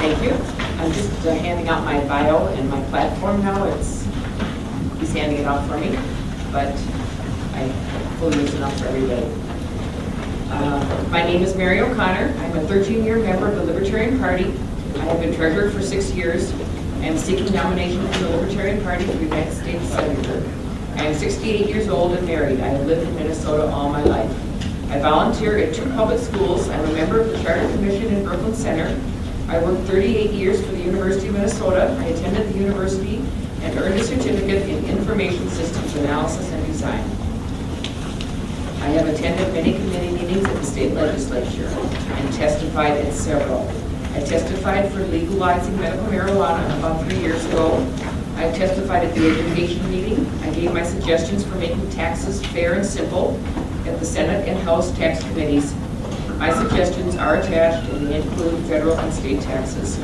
Thank you. I'm just handing out my bio and my platform now. He's handing it out for me, but I hopefully it's enough for everybody. My name is Mary O'Connor. I'm a 13-year member of the Libertarian Party. I have been treasurer for 6 years. I am seeking nomination for the Libertarian Party for United States Senator. I am 68 years old and married. I have lived in Minnesota all my life. I volunteer at 2 public schools. I'm a member of the Charter Commission in Brooklyn Center. I worked 38 years for the University of Minnesota. I attended the university and earned a certificate in Information Systems Analysis and Design. I have attended many committee meetings at the state legislature and testified at several. I testified for legalizing medical marijuana about 3 years ago. I testified at the education meeting. I gave my suggestions for making taxes fair and simple at the Senate and House tax committees. My suggestions are attached and they include federal and state taxes.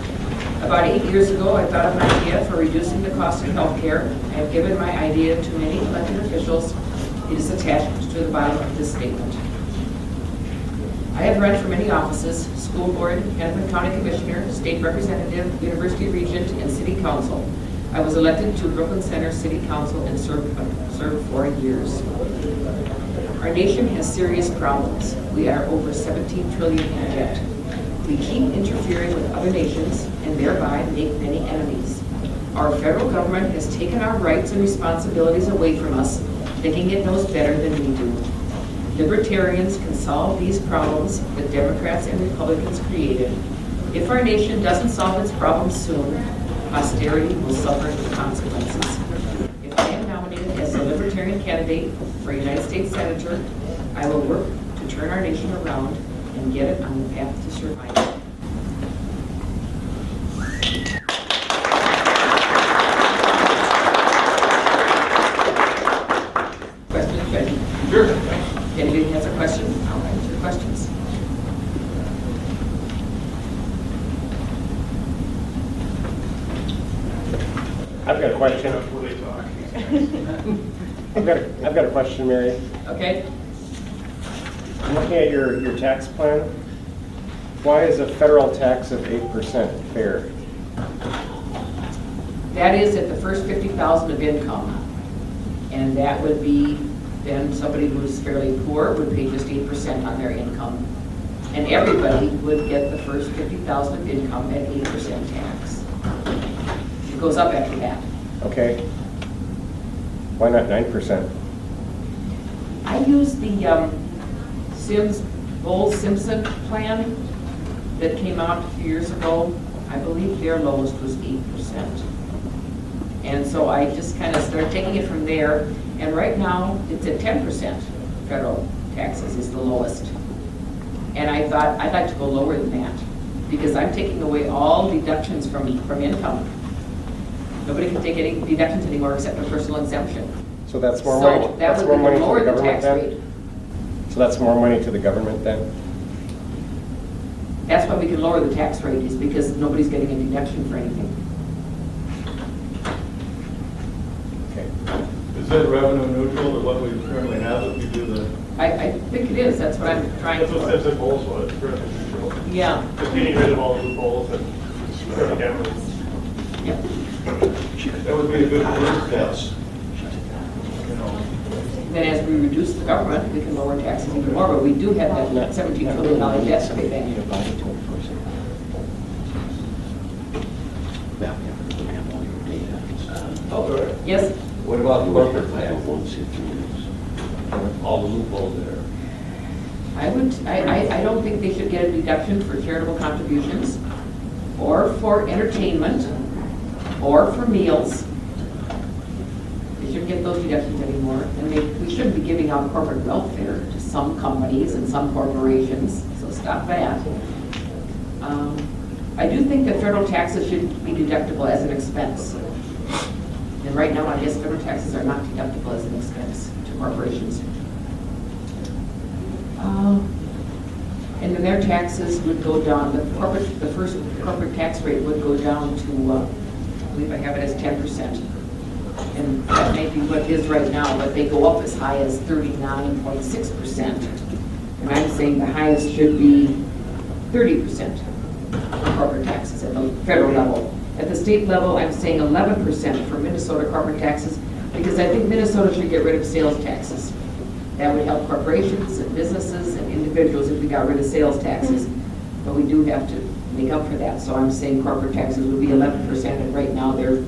About 8 years ago, I thought of an idea for reducing the cost of health care. I have given my idea to many elected officials. It is attached to the bottom of this statement. I have run for many offices: school board, Hennepin County Commissioner, state representative, university regent, and city council. I was elected to Brooklyn Center City Council and served 4 years. Our nation has serious problems. We are over 17 trillion in debt. We keep interfering with other nations and thereby make many enemies. Our federal government has taken our rights and responsibilities away from us, thinking it knows better than we do. Libertarians can solve these problems that Democrats and Republicans created. If our nation doesn't solve its problems soon, posterity will suffer the consequences. If I am nominated as a Libertarian candidate for United States Senator, I will work to turn our nation around and get it on the path to survival. Questions, ready? Sure. If anybody has a question, I'll answer questions. I've got a question. I've got a question, Mary. Okay. I'm looking at your tax plan. Why is a federal tax of 8% fair? That is at the first 50,000 of income. And that would be, then somebody who's fairly poor would pay just 8% on their income. And everybody would get the first 50,000 of income at 8% tax. It goes up after that. Okay. Why not 9%? I use the Bowles-Simpson plan that came out a few years ago. I believe their lowest was 8%. And so I just kind of started taking it from there. And right now, it's at 10%. Federal taxes is the lowest. And I thought I'd like to go lower than that because I'm taking away all deductions from income. Nobody can take any deductions anymore except a personal exemption. So that's more So money. that That's would more money to lower the the government tax then. rate. So that's more money to the government then. That's why we can lower the tax rate, is because nobody's getting a deduction for anything. Okay. Is that revenue neutral to what we currently have if we do the, I think it is. That's what I'm trying that's what to. Simpson Bowles was, revenue neutral. Yeah. Just getting rid of all the loopholes and credit cameras. Yep. That would be a good first step. You know, Then as we reduce the government, we can lower taxes even more, but we do have that $17 trillion debt to pay back. Okay. Yes? What about the corporate plan? All the loopholes there. I don't think they should get a deduction for charitable contributions, or for entertainment, or for meals. They shouldn't get those deductions anymore. And we shouldn't be giving out corporate welfare to some companies and some corporations, so stop that. I do think that federal taxes should be deductible as an expense. And right now, I guess federal taxes are not deductible as an expense to corporations. And then their taxes would go down. The first corporate tax rate would go down to, I believe I have it as 10%. And that may be what it is right now, but they go up as high as 39.6%. And I'm saying the highest should be 30% for corporate taxes at the federal level. At the state level, I'm saying 11% for Minnesota corporate taxes, because I think Minnesota should get rid of sales taxes. That would help corporations and businesses and individuals if we got rid of sales taxes. But we do have to make up for that, so I'm saying corporate taxes would be 11%, and right now they're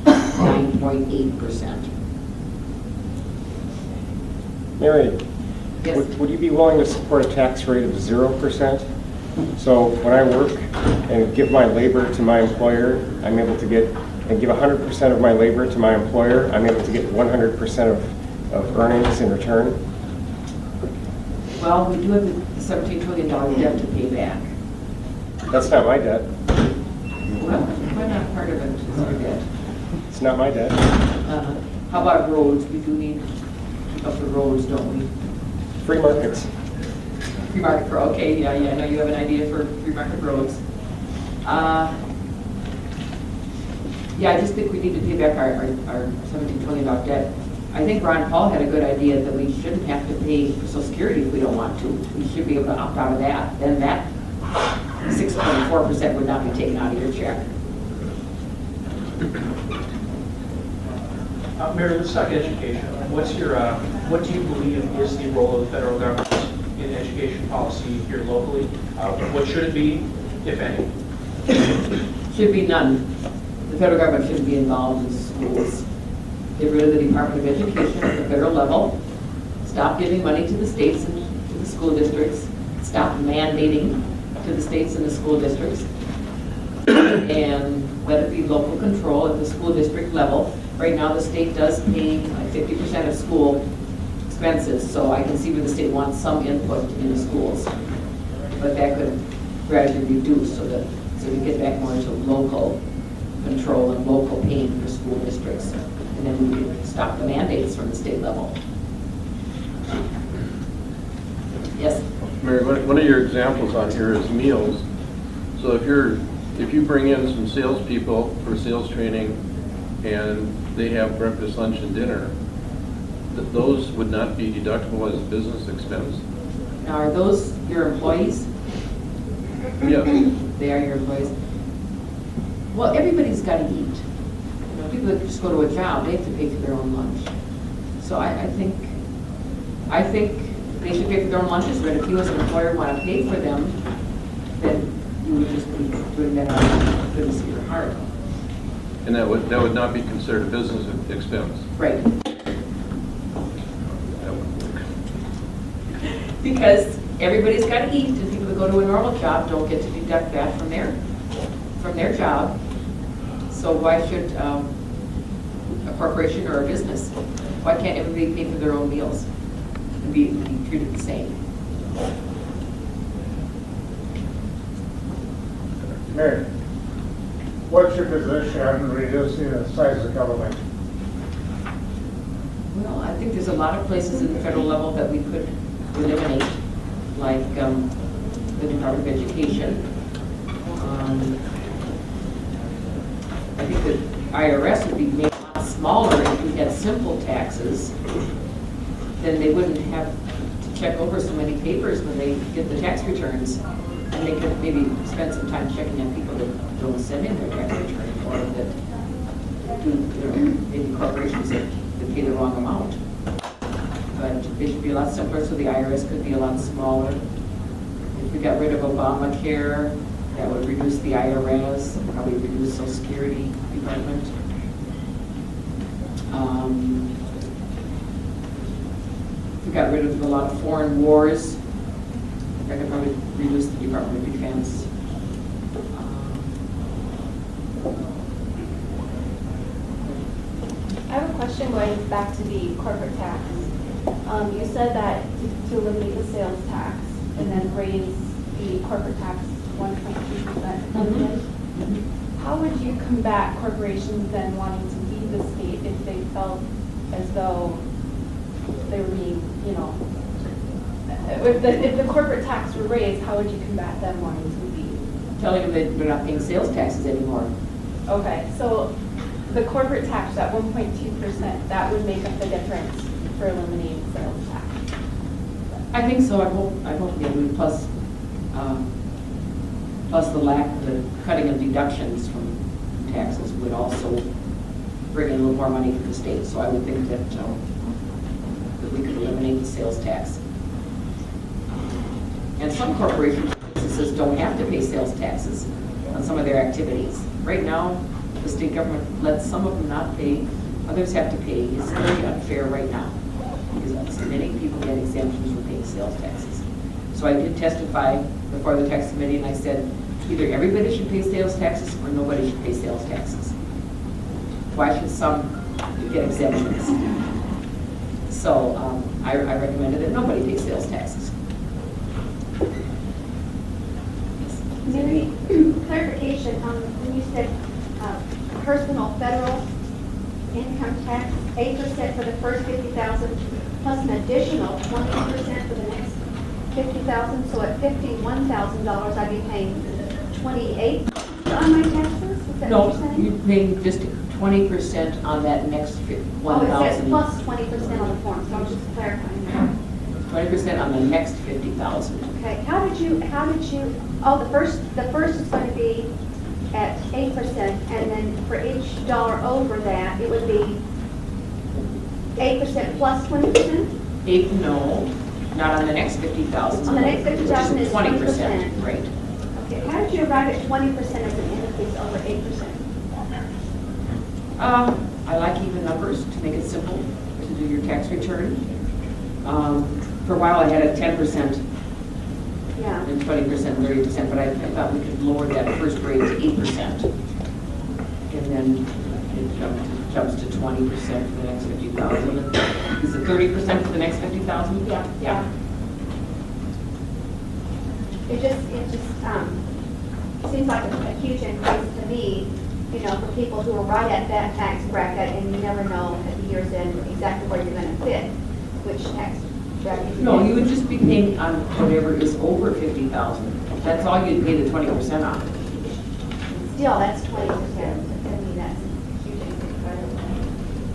9.8%. Mary, Yes. would you be willing to support a tax rate of 0%? So when I work and give my labor to my employer, I'm able to get, and give 100% of my labor to my employer, I'm able to get 100% of earnings in return? Well, we do have the $17 trillion debt to pay back. That's not my debt. Well, why not part of it is our debt? It's not my debt. How about roads? We do need to keep up the roads, don't we? Free markets. Free market for, okay, yeah, I know you have an idea for free market roads. Yeah, I just think we need to pay back our $17 trillion debt. I think Ron Paul had a good idea that we shouldn't have to pay for Social Security if we don't want to. We should be able to opt out of that. Then that 6.4% would not be taken out of your check. Mary, let's talk education. What's your, what do you believe is the role of the federal government in education policy here locally? What should it be, if any? Should be none. The federal government shouldn't be involved in schools. Get rid of the Department of Education at the federal level. Stop giving money to the states and to the school districts. Stop mandating to the states and the school districts. And let it be local control at the school district level. Right now, the state does pay like 50% of school expenses, so I can see where the state wants some input in the schools. But that could gradually reduce so we get back more into local control and local paying for school districts. And then we could stop the mandates from the state level. Yes? Mary, one of your examples on here is meals. So if you bring in some salespeople for sales training and they have breakfast, lunch, and dinner, those would not be deductible as business expense? Now, are those your employees? Yes. They are your employees. Well, everybody's got to eat. You know, people that just go to a job, they have to pay for their own lunch. So I think they should pay for their own lunches, but if you as an employer want to pay for them, then you would just be doing that out of the goodness of your heart. And that would not be considered a business expense? Right. That would work. Because everybody's got to eat, and people that go to a normal job don't get to deduct that from their job. So why should a corporation or a business, why can't everybody pay for their own meals and be treated the same? Mayor, what's your position on reducing the size of government? Well, I think there's a lot of places in the federal level that we could eliminate, like the Department of Education. I think the IRS would be made a lot smaller if we had simple taxes. Then they wouldn't have to check over so many papers when they get the tax returns. And they could maybe spend some time checking on people that don't send in their tax return, or that do, maybe corporations that pay the wrong amount. But they should be a lot simpler, so the IRS could be a lot smaller. If we got rid of Obamacare, that would reduce the IRS, probably reduce Social Security Department. If we got rid of a lot of foreign wars, that could probably reduce the Department of Defense. I have a question going back to the corporate tax. You said that to eliminate the sales tax and then raise the corporate tax 1.2%. How would you combat corporations then wanting to leave the state if they felt as though they were being, if the corporate tax were raised, how would you combat them wanting to leave? Telling them that they're not paying sales taxes anymore. Okay, so the corporate tax, that 1.2%, that would make up the difference for eliminating sales tax. I think so. I hope they would. Plus, Plus the cutting of deductions from taxes would also bring in a little more money for the state. So I would think that we could eliminate the sales tax. And some corporations, businesses don't have to pay sales taxes on some of their activities. Right now, the state government lets some of them not pay, others have to pay. It's very unfair right now, because many people get exemptions for paying sales taxes. So I did testify before the tax committee, and I said, either everybody should pay sales taxes or nobody should pay sales taxes. Why should some get exemptions? So I recommended that nobody pay sales taxes. Mary, clarification, when you said personal federal income tax, 8% for the first 50,000 plus an additional 20% for the next 50,000, so at $51,000 I'd be paying 28 on my taxes? Is that No, what you're saying? you're paying just 20% on that next Oh, it says 1,000. plus 20% on the form, so I'm just clarifying that. 20% on the next 50,000. Okay, how did you, oh, the first is going to be at 8%, and then for each dollar over that, it would be 8% plus 20%? No, not on the next 50,000. On the next 50,000 is 20%, right. Okay, how did you arrive at 20% as an increase over 8%? I like even numbers to make it simple to do your tax return. For a while, I had a 10%. Yeah. And 20%, 30%, but I thought we could lower that first rate to 8%. And then it jumps to 20% for the next 50,000. Is it 30% for the next 50,000? Yeah. It just seems like a huge increase to me, you know, for people who are right at that tax bracket, and you never know at the year's end exactly where you're going to fit, which tax bracket. No, you would just be paying on whatever is over 50,000. That's all you'd pay the 20% on. Still, that's 20%. I mean, that's a huge increase, by the way.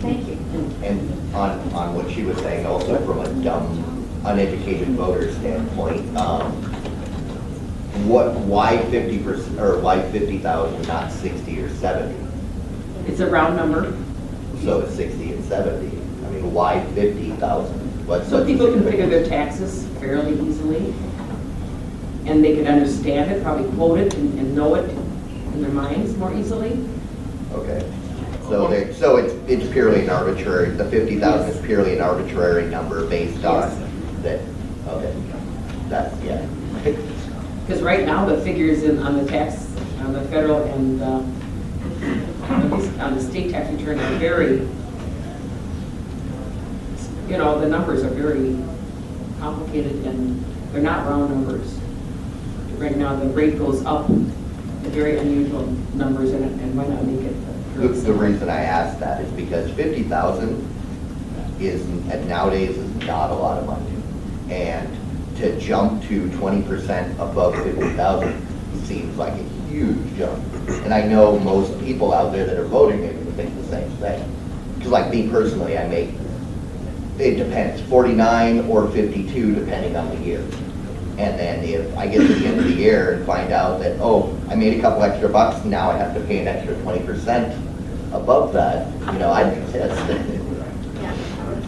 Thank you. And on what she was saying, also from a dumb, uneducated voter standpoint, why 50%, or why 50,000, not 60 or 70? It's a round number. So it's 60 and 70. I mean, why 50,000? So people can figure their taxes fairly easily, and they can understand it, probably quote it and know it in their minds more easily. Okay. So it's purely an arbitrary, the 50,000 is purely an arbitrary number based on that, okay. That's, yeah. Because right now, the figures on the tax, on the federal and at least on the state tax return are very, you know, the numbers are very complicated and they're not round numbers. Right now, the rate goes up at very unusual numbers, and why not make it? The reason I asked that is because 50,000 is, nowadays, is not a lot of money. And to jump to 20% above 50,000 seems like a huge jump. And I know most people out there that are voting maybe would think the same thing. Because like me personally, I make, it depends, 49 or 52 depending on the year. And then if I get to the end of the year and find out that, oh, I made a couple extra bucks, now I have to pay an extra 20% above that, you know, I'd be pissed.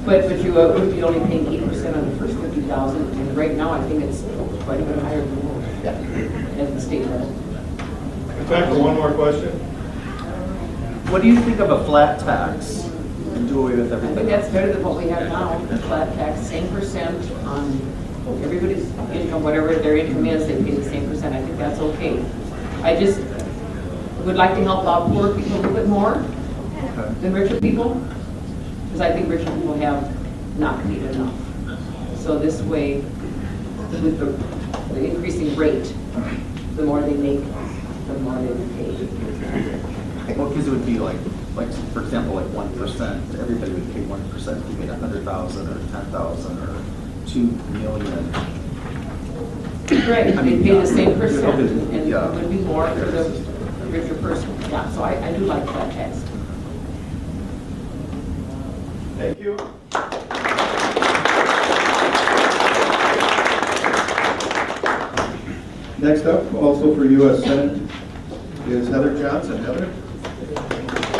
But you would be only paying 8% on the first 50,000, and right now I think it's quite a bit higher than that at the state level. Time for one more question. What do you think of a flat tax and do away with I think everything? that's better than what we have now, flat tax, same percent on everybody's income, whatever their income is, they pay the same percent. I think that's okay. I just would like to help out poor people a little bit more than richer people, because I think richer people have not paid enough. So this way, with the increasing rate, the more they make, the more they pay. Well, because it would be like for example, like 1%. Everybody would pay 1% if you made 100,000 or 10,000 or 2 million. Right, I they mean, pay yeah. the same percent, and Yeah. it would be more for the richer person. Yeah, so I do like flat tax. Thank you. Next up, also for U.S. Senate, is Heather Johnson. Heather?